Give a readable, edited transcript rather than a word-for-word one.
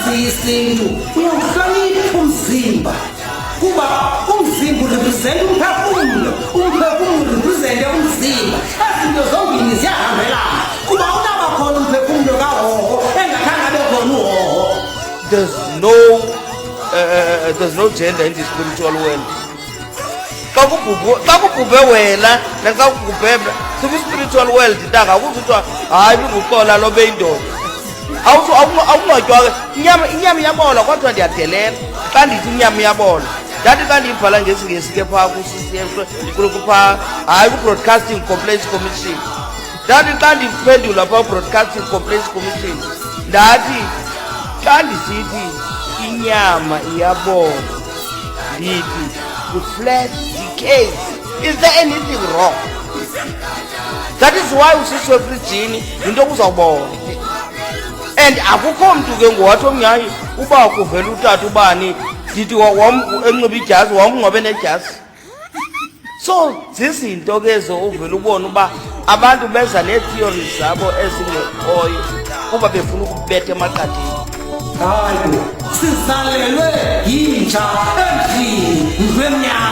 wazi isiNtu uyawuhlonipha umzimba kuba umzimba urepresenta umphefumulo urepresenta umzimba ezinto zombini ziyahambelana kuba unaba khona umphefumulo kahoho engakhange abe khona uhoho. There's no gender in the spiritual world. Xa kubhubhe wena naxa kubhubhe spiritual world ntanga akuzuthiwa hayi binguxola lobe indoda. Awungcwatywa inyama iyabola kodwa ndiyadelela xa ndithi inyama iyabola. Ndathi xa ndiyibhala ngesingesi ke phaa kuphaa hayi ku-Broadcasting Complaints Commission. Ndathi xa ndiphendula phaa Broadcasting Complaints Commission ndathi xa ndisithi inyama iyabola ndithi reflect the case. Is there anything wrong? That is why usisi wefrijini yinto kuzawubona. And akukho mntu ke ngowathi omnyayi uba kuvela utata ubani ndithi enxiba ijazi wamngcwabe nejazi. So zizinto ke ezo uvela ubona uba abantu benza nee-theories zabo ezingekhoyo kuba befuna ukubetha emaqadeni. Hayi, sizalelwe yinja endlini ndwemnyama.